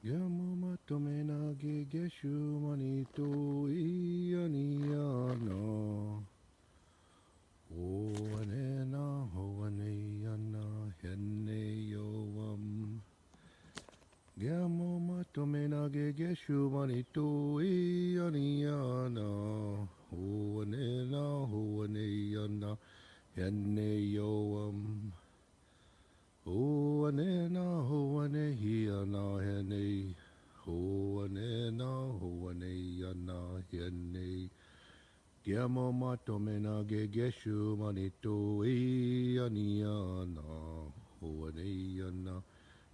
Yamama tomena ge geshu manito ianiana. Oanena hoaneana hene yoam. Yamama tomena ge geshu manito ianiana. Oanena hoaneana hene yoam. Hoanena hoane hiana hene. Hoanena hoane yana hene. Giamo mato mena ge geshu manito ianiana. Hoane yana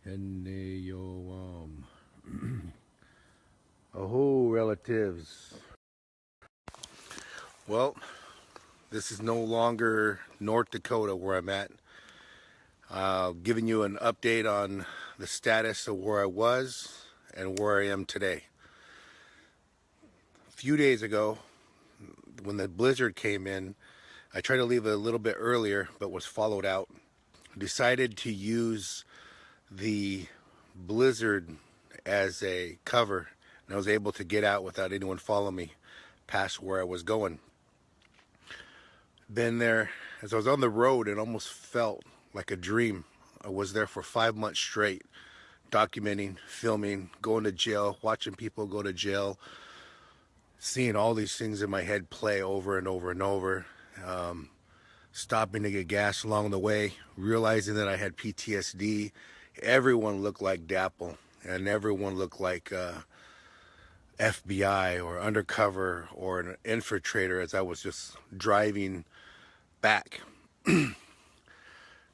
hene yoam. Aho, relatives. Well, this is no longer North Dakota where I'm at. Giving you an update on the status of where I was and where I am today. A few days ago, when the blizzard came in, I tried to leave a little bit earlier, but was followed out. Decided to use the blizzard as a cover, and I was able to get out without anyone following me past where I was going. Been there, as I was on the road, it almost felt like a dream. I was there for 5 months straight, documenting, filming, going to jail, watching people go to jail, seeing all these things in my head play over and over and over, stopping to get gas along the way, realizing that I had PTSD. Everyone looked like DAPL, and everyone looked like FBI or undercover or an infiltrator as I was just driving back.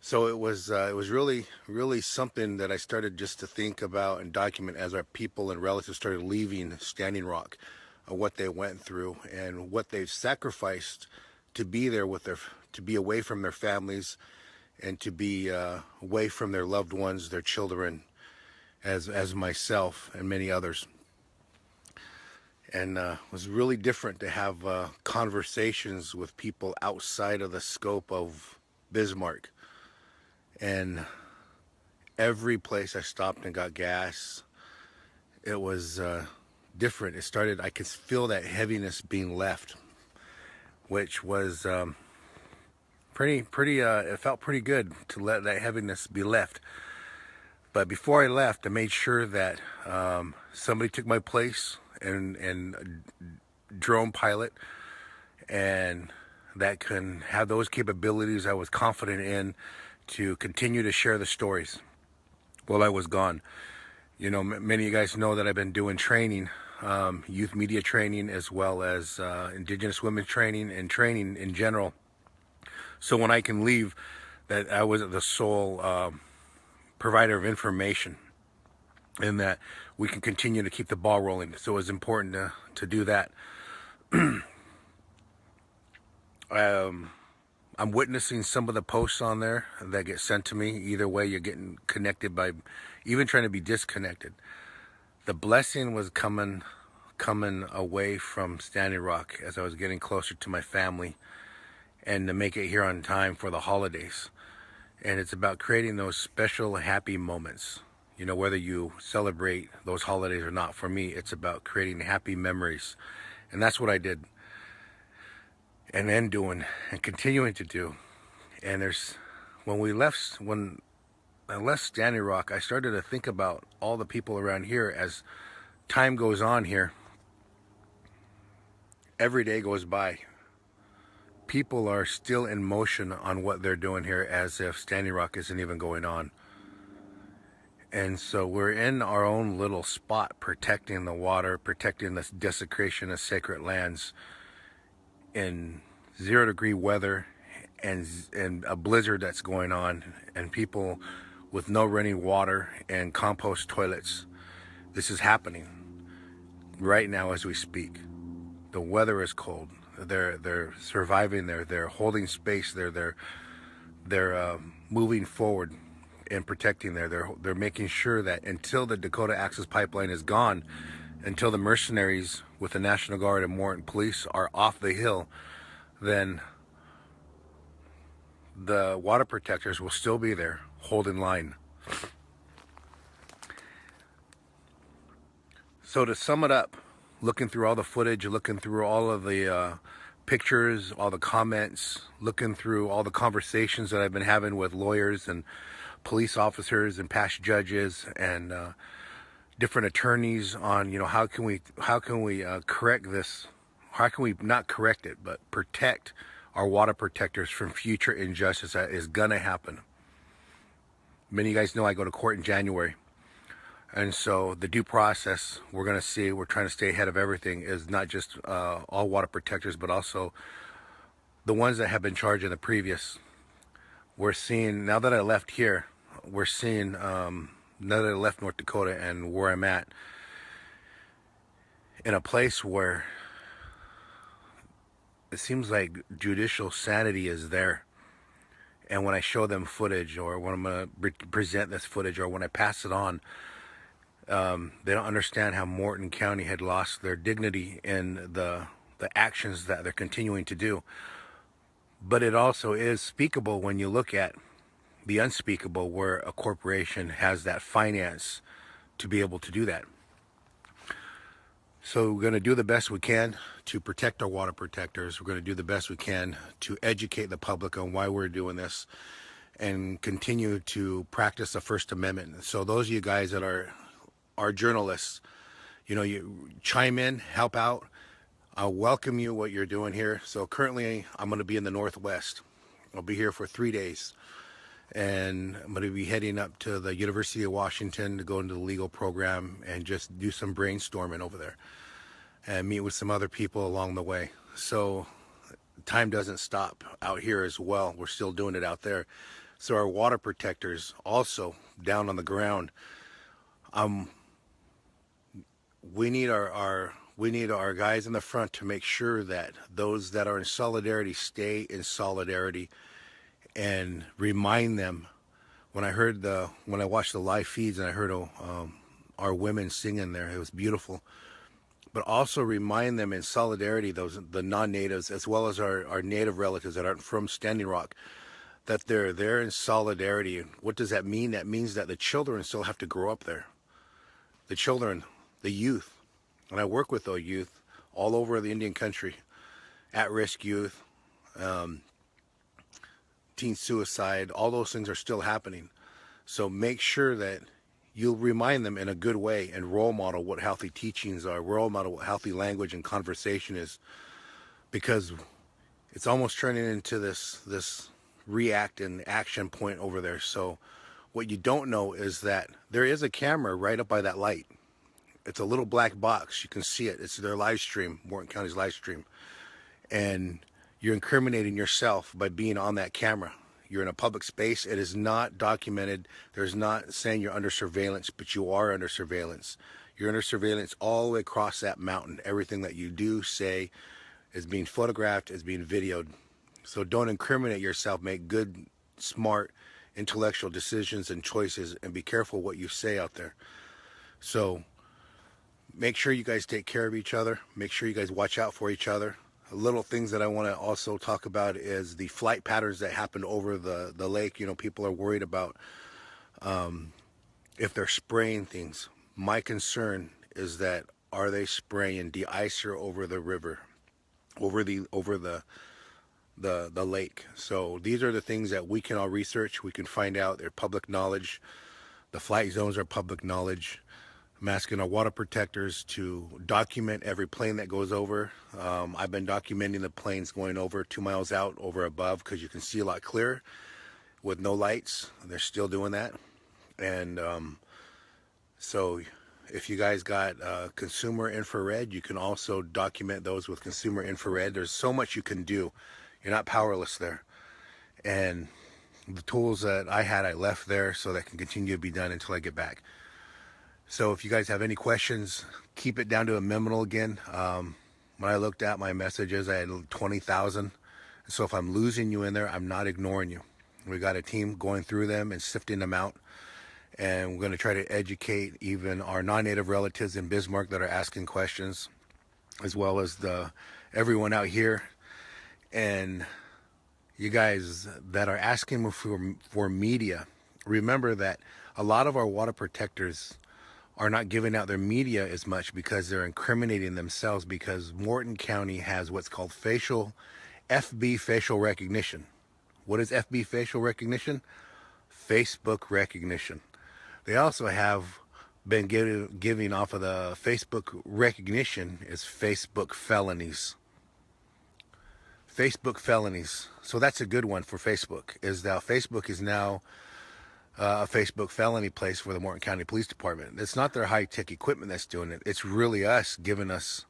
So it was really something that I started just to think about and document as our people and relatives started leaving Standing Rock, what they went through and what they've sacrificed to be there with to be away from their families and to be away from their loved ones, their children, as myself and many others. And it was really different to have conversations with people outside of the scope of Bismarck. And every place I stopped and got gas, it was different. I could feel that heaviness being left, which was it felt pretty good to let that heaviness be left. But before I left, I made sure that somebody took my place and drone pilot, and that can have those capabilities I was confident in to continue to share the stories while I was gone. You know, many of you guys know that I've been doing training, youth media training, as well as indigenous women training and training in general. So when I can leave, that I was the sole provider of information, and that we can continue to keep the ball rolling. So it's important to do that. I'm witnessing some of the posts on there that get sent to me. Either way, you're getting connected by even trying to be disconnected. The blessing was coming away from Standing Rock as I was getting closer to my family and to make it here on time for the holidays. And it's about creating those special happy moments. You know, whether you celebrate those holidays or not, for me, it's about creating happy memories. And that's what I did and then doing and continuing to do. And when I left Standing Rock, I started to think about all the people around here. As time goes on here, every day goes by, people are still in motion on what they're doing here, as if Standing Rock isn't even going on. And so we're in our own little spot, protecting the water, protecting the desecration of sacred lands in 0-degree weather and a blizzard that's going on, and people with no running water and compost toilets. This is happening right now as we speak. The weather is cold. They're surviving there. They're holding space there. They're moving forward and protecting there. They're making sure that until the Dakota Access Pipeline is gone, until the mercenaries with the National Guard and Morton Police are off the hill, then the water protectors will still be there holding line. So to sum it up, looking through all the footage, looking through all of the pictures, all the comments, looking through all the conversations that I've been having with lawyers and police officers and past judges and different attorneys on, how can we correct this? How can we not correct it, but protect our water protectors from future injustice that is gonna happen? Many of you guys know I go to court in January. And so the due process we're going to see, we're trying to stay ahead of everything, is not just all water protectors, but also the ones that have been charged in the previous. We're seeing, now that I left here, we're seeing, now that I left North Dakota and where I'm at, in a place where it seems like judicial sanity is there. And when I show them footage, or when I'm going to present this footage, or when I pass it on, they don't understand how Morton County had lost their dignity in the actions that they're continuing to do. But it also is speakable when you look at the unspeakable, where a corporation has that finance to be able to do that. So we're going to do the best we can to protect our water protectors. We're going to do the best we can to educate the public on why we're doing this, and continue to practice the First Amendment. So those of you guys that are journalists, you chime in, help out. I'll welcome you, what you're doing here. So currently I'm going to be in the Northwest. I'll be here for 3 days, and I'm going to be heading up to the University of Washington to go into the legal program and just do some brainstorming over there and meet with some other people along the way. So time doesn't stop out here as well. We're still doing it out there. So our water protectors also down on the ground, we need our guys in the front to make sure that those that are in solidarity stay in solidarity, and remind them. When I watched the live feeds and I heard our women singing there, it was beautiful. But also remind them in solidarity, the non-natives as well as our native relatives that aren't from Standing Rock, that they're there in solidarity. What does that mean? That means that the children still have to grow up there. The children, the youth, and I work with those youth all over the Indian country, at-risk youth, teen suicide, all those things are still happening. So make sure that you'll remind them in a good way and role model what healthy teachings are, role model what healthy language and conversation is, because it's almost turning into this react and action point over there. So what you don't know is that there is a camera right up by that light. It's a little black box. You can see it. It's their live stream, Morton County's live stream. And you're incriminating yourself by being on that camera. You're in a public space. It is not documented. There's not saying you're under surveillance, but you are under surveillance. You're under surveillance all the way across that mountain. Everything that you do, say, is being photographed, is being videoed. So don't incriminate yourself. Make good, smart, intellectual decisions and choices, and be careful what you say out there. So make sure you guys take care of each other. Make sure you guys watch out for each other. Little things that I want to also talk about is the flight patterns that happened over the lake. People are worried about if they're spraying things. My concern is that, are they spraying de-icer over the river, over the lake? So these are the things that we can all research. We can find out. They're public knowledge. The flight zones are public knowledge. I'm asking our water protectors to document every plane that goes over. I've been documenting the planes going over 2 miles out, over above, because you can see a lot clearer with no lights. They're still doing that. And so if you guys got consumer infrared, you can also document those with consumer infrared. There's so much you can do. You're not powerless there. And the tools that I had, I left there so that can continue to be done until I get back. So if you guys have any questions, keep it down to a minimal again. When I looked at my messages, I had 20,000. So if I'm losing you in there, I'm not ignoring you. We got a team going through them and sifting them out. And we're going to try to educate even our non-native relatives in Bismarck that are asking questions, as well as everyone out here. And you guys that are asking for media, remember that a lot of our water protectors are not giving out their media as much because they're incriminating themselves, because Morton County has what's called FB facial recognition. What is FB facial recognition? Facebook recognition. They also have been giving off of the Facebook recognition is Facebook felonies. Facebook felonies. So that's a good one for Facebook, is that Facebook is now a Facebook felony place for the Morton County Police Department. It's not their high-tech equipment that's doing it. It's really us giving us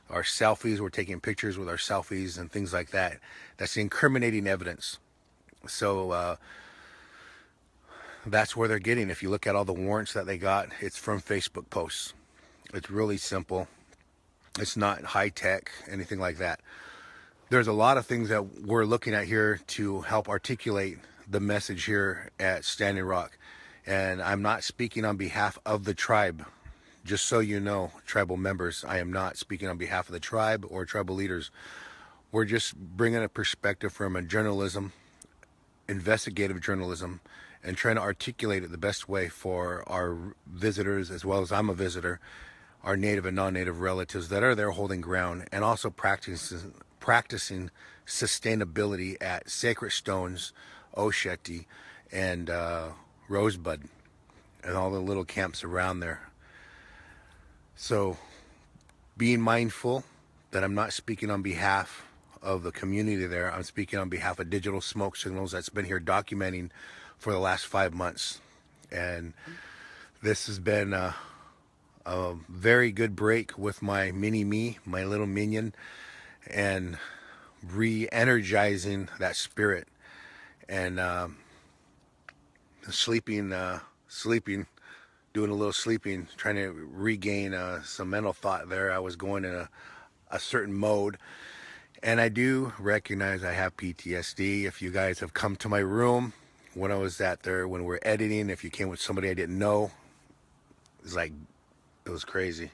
our selfies. We're taking pictures with our selfies and things like that. That's incriminating evidence. So that's where they're getting. If you look at all the warrants that they got, it's from Facebook posts. It's really simple. It's not high-tech, anything like that. There's a lot of things that we're looking at here to help articulate the message here at Standing Rock. And I'm not speaking on behalf of the tribe. Just so you know, tribal members, I am not speaking on behalf of the tribe or tribal leaders. We're just bringing a perspective from a journalism, investigative journalism, and trying to articulate it the best way for our visitors, as well as I'm a visitor, our native and non-native relatives that are there holding ground, and also practicing sustainability at Sacred Stones, Osheti, and Rosebud, and all the little camps around there. So being mindful that I'm not speaking on behalf of the community there. I'm speaking on behalf of Digital Smoke Signals that's been here documenting for the last 5 months. And this has been a very good break with my mini-me, my little minion, and re-energizing that spirit. And sleeping, doing a little sleeping, trying to regain some mental thought there. I was going in a certain mode. And I do recognize I have PTSD. If you guys have come to my room when I was when we're editing, if you came with somebody I didn't know, it was crazy.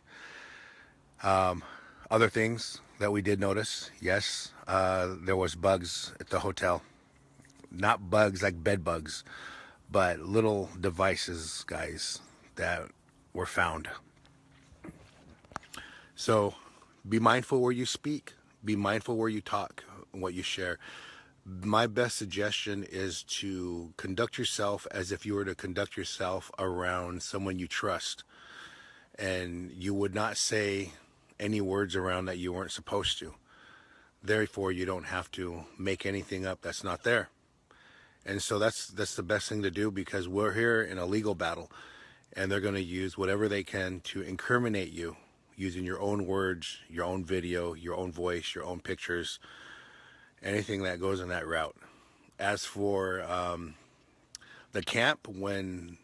Other things that we did notice, yes, there was bugs at the hotel. Not bugs like bed bugs, but little devices, guys, that were found. So be mindful where you speak. Be mindful where you talk, what you share. My best suggestion is to conduct yourself as if you were to conduct yourself around someone you trust. And you would not say any words around that you weren't supposed to. Therefore, you don't have to make anything up that's not there. And so that's the best thing to do, because we're here in a legal battle, and they're going to use whatever they can to incriminate you, using your own words, your own video, your own voice, your own pictures, anything that goes in that route. As for the camp, when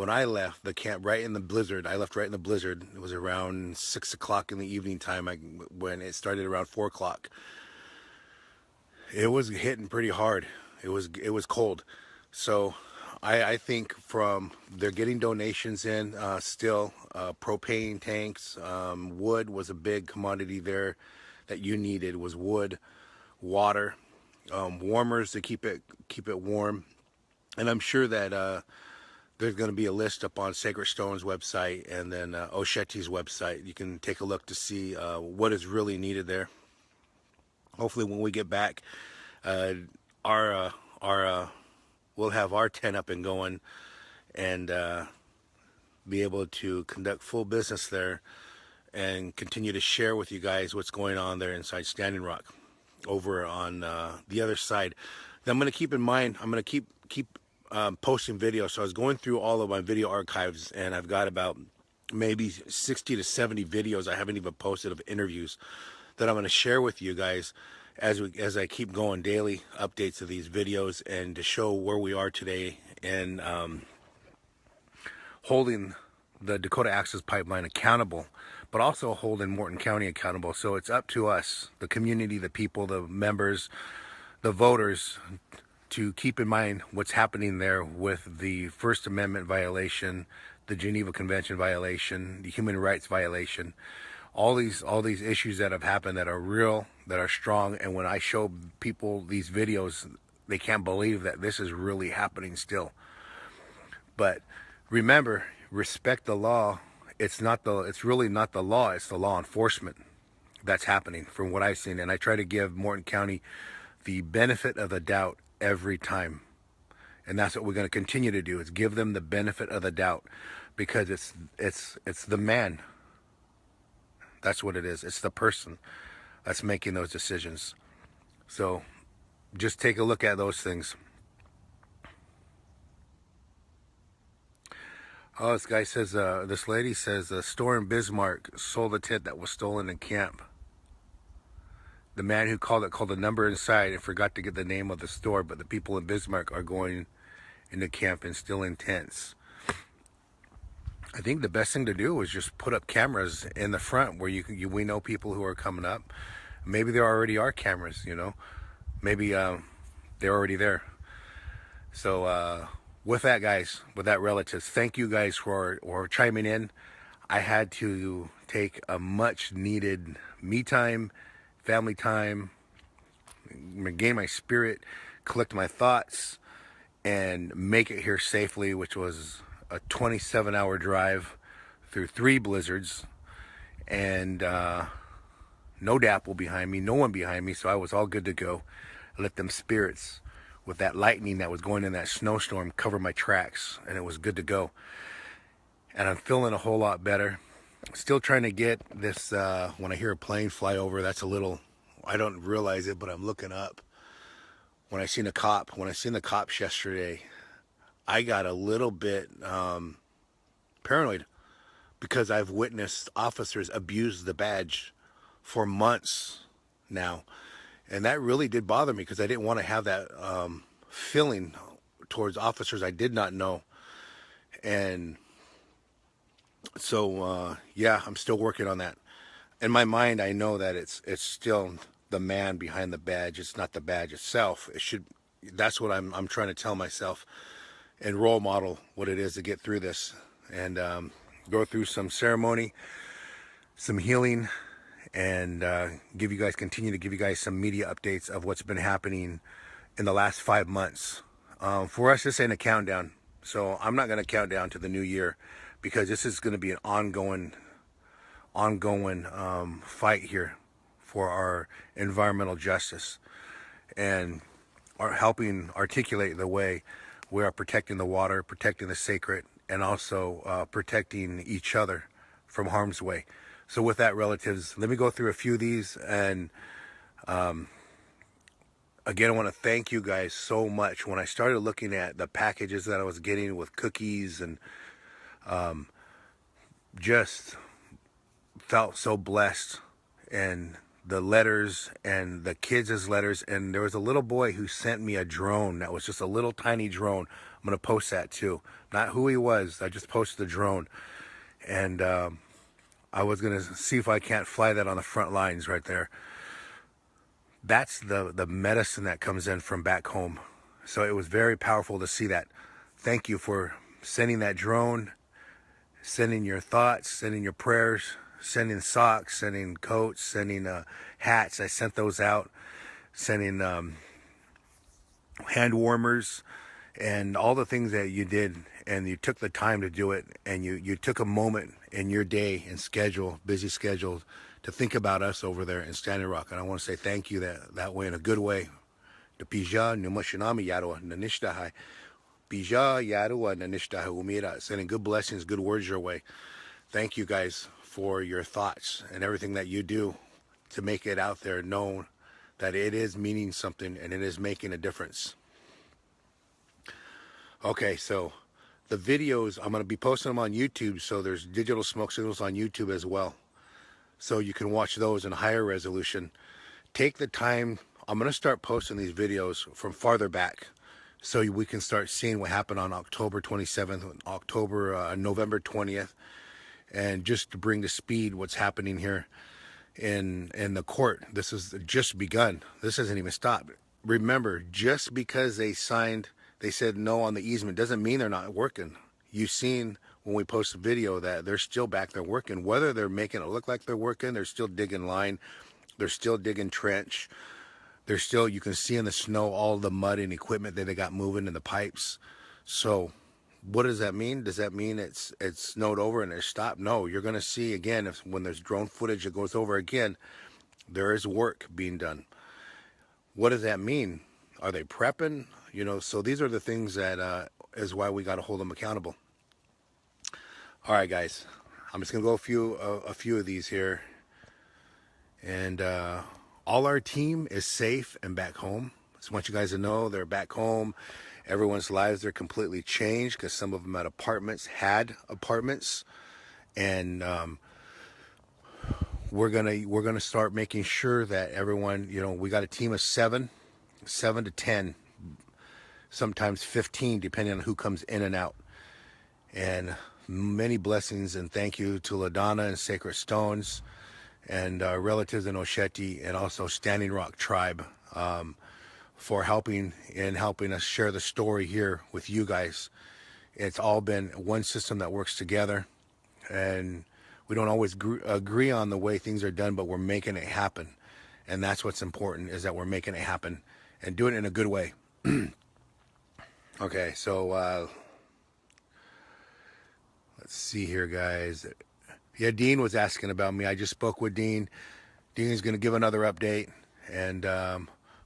I left the camp right in the blizzard, I left right in the blizzard. It was around 6 o'clock in the evening time when it started around 4 o'clock. It was hitting pretty hard. It was cold. So I think they're getting donations in still. Propane tanks, wood was a big commodity there that you needed, was wood, water, warmers to keep it warm. And I'm sure that there's going to be a list up on Sacred Stone's website and then Osheti's website. You can take a look to see what is really needed there. Hopefully when we get back, we'll have our tent up and going, and be able to conduct full business there and continue to share with you guys what's going on there inside Standing Rock over on the other side. Then I'm going to keep in mind, I'm going to keep posting videos. So I was going through all of my video archives, and I've got about maybe 60 to 70 videos I haven't even posted of interviews that I'm going to share with you guys as I keep going, daily updates of these videos, and to show where we are today and holding the Dakota Access Pipeline accountable, but also holding Morton County accountable. So it's up to us, the community, the people, the members, the voters, to keep in mind what's happening there with the First Amendment violation, the Geneva Convention violation, the human rights violation, all these issues that have happened that are real, that are strong. And when I show people these videos, they can't believe that this is really happening still. But remember, respect the law it's really not the law, it's the law enforcement that's happening from what I've seen. And I try to give Morton County the benefit of the doubt every time. And that's what we're going to continue to do, is give them the benefit of the doubt, because it's the man. That's what it is. It's the person that's making those decisions. So just take a look at those things. Oh, this guy says, this lady says, the store in Bismarck sold the tent that was stolen in camp. The man who called it called the number inside and forgot to get the name of the store, but the people in Bismarck are going into camp and stealing tents. I think the best thing to do is just put up cameras in the front where we know people who are coming up. Maybe there already are cameras, you know. Maybe they're already there. So with that, guys, with that, relatives, thank you guys for chiming in. I had to take a much needed me time, family time, gain my spirit, collect my thoughts, and make it here safely, which was a 27-hour drive through 3 blizzards, and no DAPL behind me, no one behind me, so I was all good to go. I let them spirits with that lightning that was going in that snowstorm cover my tracks, and it was good to go. And I'm feeling a whole lot better. Still trying to get this, when I hear a plane fly over, that's a little, I don't realize it, but I'm looking up. When I seen the cops yesterday, I got a little bit paranoid, because I've witnessed officers abuse the badge for months now. And that really did bother me, because I didn't want to have that feeling towards officers I did not know. And so, yeah, I'm still working on that. In my mind, I know that it's still the man behind the badge. It's not the badge itself. That's what I'm trying to tell myself, and role model what it is to get through this, and go through some ceremony, some healing, and continue to give you guys some media updates of what's been happening in the last 5 months. For us, this ain't a countdown, so I'm not going to count down to the new year, because this is going to be an ongoing fight here for our environmental justice, and are helping articulate the way we are protecting the water, protecting the sacred, and also protecting each other from harm's way. So with that, relatives, let me go through a few of these. And again, I want to thank you guys so much. When I started looking at the packages that I was getting with cookies, and just felt so blessed, and the letters and the kids' letters. And there was a little boy who sent me a drone that was just a little tiny drone. I'm going to post that too. Not who he was. I just posted the drone. And I was going to see if I can't fly that on the front lines right there. That's the medicine that comes in from back home. So it was very powerful to see that. Thank you for sending that drone, sending your thoughts, sending your prayers, sending socks, sending coats, sending hats. I sent those out, sending hand warmers, and all the things that you did, and you took the time to do it, and you took a moment in your day and busy schedule, to think about us over there in Standing Rock. And I want to say thank you that way, in a good way. The Pija Numashinami Yarwa Nanishtahi. Pija Yarwa Nanishtahi Umira. Sending good blessings, good words your way. Thank you guys for your thoughts and everything that you do to make it out there known that it is meaning something, and it is making a difference. Okay, so the videos, I'm going to be posting them on YouTube, so there's digital smoke signals on YouTube as well. So you can watch those in higher resolution. Take the time. I'm going to start posting these videos from farther back, so we can start seeing what happened on October 27th, November 20th, and just to bring to speed what's happening here in the court. This has just begun. This hasn't even stopped. Remember, just because they said no on the easement, doesn't mean they're not working. You've seen when we post a video that they're still back there working. Whether they're making it look like they're working, they're still digging line, they're still digging trench. They're still, you can see in the snow all the mud and equipment that they got moving in the pipes. So What does that mean? Does that mean it's snowed over and it's stopped? No, you're going to see again, when there's drone footage that goes over again, there is work being done. What does that mean? Are they prepping? You know, so these are the things that is why we got to hold them accountable. All right, guys, I'm just going to go a few of these here. And all our team is safe and back home. Just want you guys to know they're back home. Everyone's lives are completely changed because some of them had apartments, and we're gonna start making sure that everyone, you know, we got a team of seven to 10, sometimes 15, depending on who comes in and out. And many blessings and thank you to LaDonna and Sacred Stones and relatives in Osheti, and also Standing Rock Tribe, for helping us share the story here with you guys. It's all been one system that works together, and we don't always agree on the way things are done, but we're making it happen. And that's what's important, is that we're making it happen and doing it in a good way. Okay, so let's see here, guys. Yeah, Dean was asking about me. I just spoke with Dean. Dean is going to give another update, and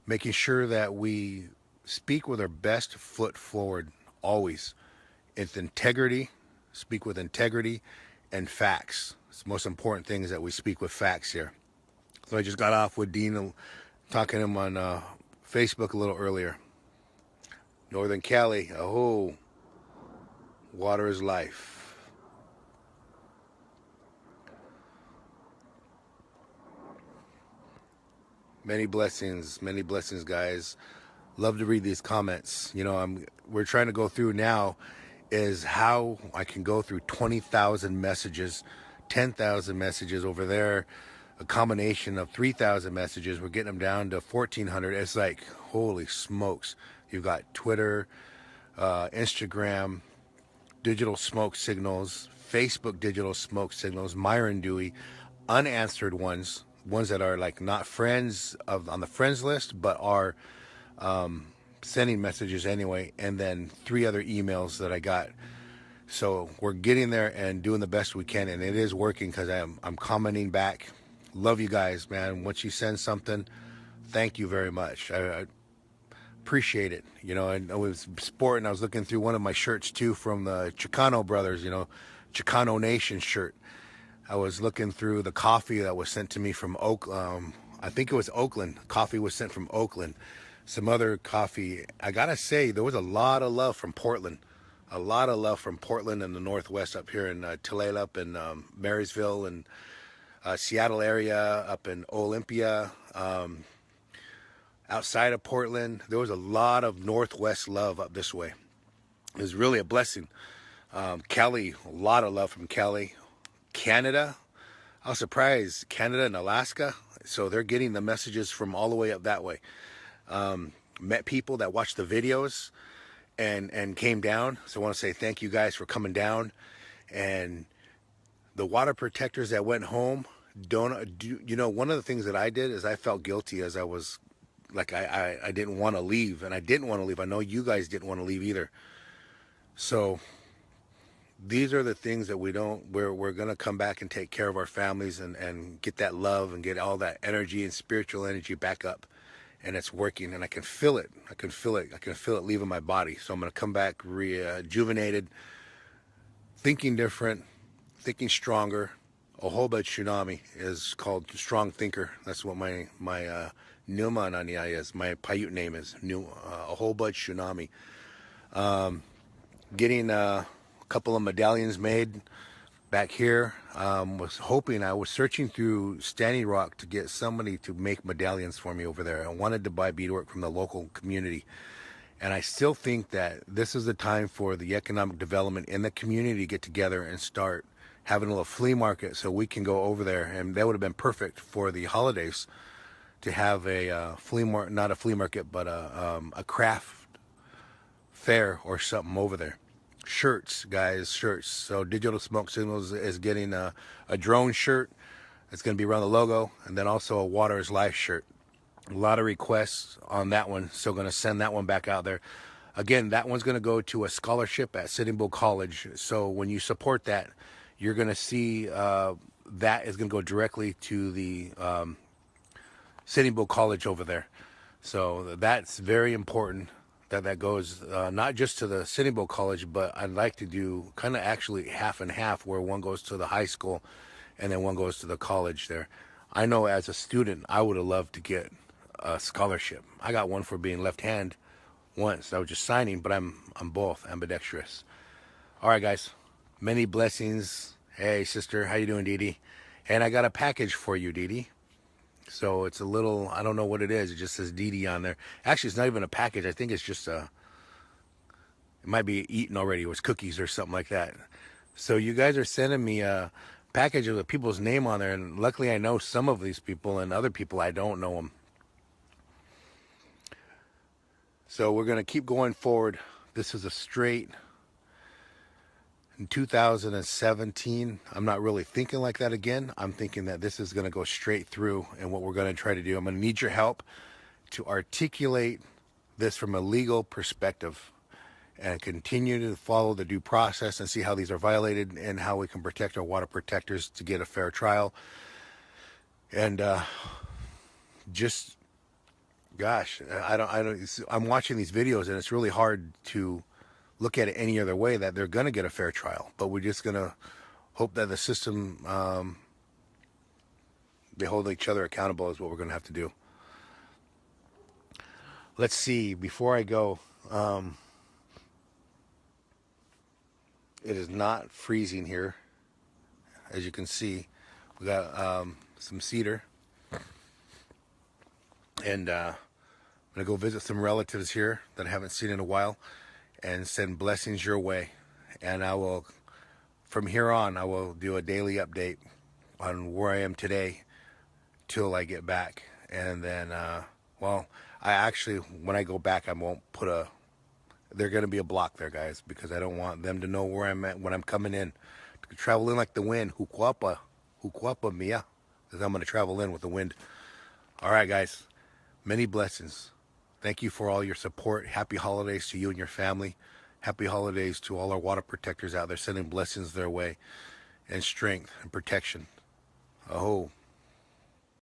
making sure that we speak with our best foot forward always. It's integrity, speak with integrity and facts. It's the most important thing, is that we speak with facts here. So I just got off with Dean, talking to him on Facebook a little earlier. Northern Cali, oh, water is life. Many blessings, guys. Love to read these comments. You know, we're trying to go through now is how I can go through 20,000 messages, 10,000 messages over there, a combination of 3,000 messages. We're getting them down to 1,400. It's like, holy smokes. You've got Twitter, Instagram, digital smoke signals, Facebook digital smoke signals, Myron Dewey, unanswered ones that are like not friends on the friends list, but are sending messages anyway, and then 3 other emails that I got. So we're getting there and doing the best we can, and it is working, because I'm commenting back. Love you guys, man. Once you send something, thank you very much. I appreciate it. You know, and I was sporting. I was looking through one of my shirts too, from the Chicano brothers. You know, Chicano Nation shirt. I was looking through the coffee that was sent to me from Oakland. I think it was Oakland. Coffee was sent from Oakland. Some other coffee. I gotta say, there was a lot of love from Portland. A lot of love from Portland and the Northwest, up here in Tulalip, up in Marysville, and Seattle area, up in Olympia. Outside of Portland, there was a lot of Northwest love up this way. It was really a blessing. Cali, a lot of love from Cali. Canada, I was surprised. Canada and Alaska, so they're getting the messages from all the way up that way. Met people that watched the videos and came down. So I want to say thank you guys for coming down. And the water protectors that went home, you know, one of the things that I did is I felt guilty, as I was like, I didn't want to leave, and I didn't want to leave. I know you guys didn't want to leave either. So these are the things that we're going to come back and take care of our families, and get that love and get all that energy and spiritual energy back up. And it's working, and I can feel it. I can feel it leaving my body. So I'm going to come back rejuvenated, thinking different, thinking stronger. Ohoba Tsunami is called Strong Thinker. That's what my Numa Nania is. My Paiute name is Ohoba Tsunami. Getting a couple of medallions made back here. I was searching through Standing Rock to get somebody to make medallions for me over there. I wanted to buy beadwork from the local community. And I still think that this is the time for the economic development in the community to get together and start having a little flea market, so we can go over there. And that would have been perfect for the holidays, to have a not a flea market, but a craft fair or something over there. Shirts, guys, shirts. So Digital Smoke Signals is getting a drone shirt. It's going to be around the logo, and then also a Water is Life shirt. A lot of requests on that one, so going to send that one back out there. Again, that one's going to go to a scholarship at Sitting Bull College. So when you support that, you're going to see that is going to go directly to the Sitting Bull College over there. So that's very important that that goes not just to the Sitting Bull College, but I'd like to do kind of actually half and half, where one goes to the high school and then one goes to the college there. I know as a student, I would have loved to get a scholarship. I got one for being left-hand once. I was just signing, but I'm both ambidextrous. All right, guys. Many blessings. Hey, sister, how you doing, Dee Dee? And I got a package for you, Dee Dee. So it's a little, I don't know what it is. It just says Dee Dee on there. Actually, it's not even a package. I think it's just it might be eaten already. It was cookies or something like that. So you guys are sending me a package with people's name on there. And luckily I know some of these people, and other people I don't know them. So we're going to keep going forward. This is a straight. In 2017, I'm not really thinking like that again. I'm thinking that this is going to go straight through, and what we're going to try to do, I'm going to need your help to articulate this from a legal perspective and continue to follow the due process and see how these are violated and how we can protect our water protectors to get a fair trial. And just, gosh, I'm watching these videos, and it's really hard to look at it any other way, that they're going to get a fair trial. But we're just going to hope that the system, they hold each other accountable is what we're going to have to do. Let's see, before I go, it is not freezing here. As you can see, we got some cedar. And I'm going to go visit some relatives here that I haven't seen in a while, and send blessings your way. And I will, from here on, I will do a daily update on where I am today till I get back. And then, well, I actually, when I go back, I won't put there's going to be a block there, guys, because I don't want them to know where I'm at when I'm coming in. To travel in like the wind, hukwapa mia, because I'm going to travel in with the wind. All right, guys, many blessings. Thank you for all your support. Happy holidays to you and your family. Happy holidays to all our water protectors out there, sending blessings their way and strength and protection. Aho.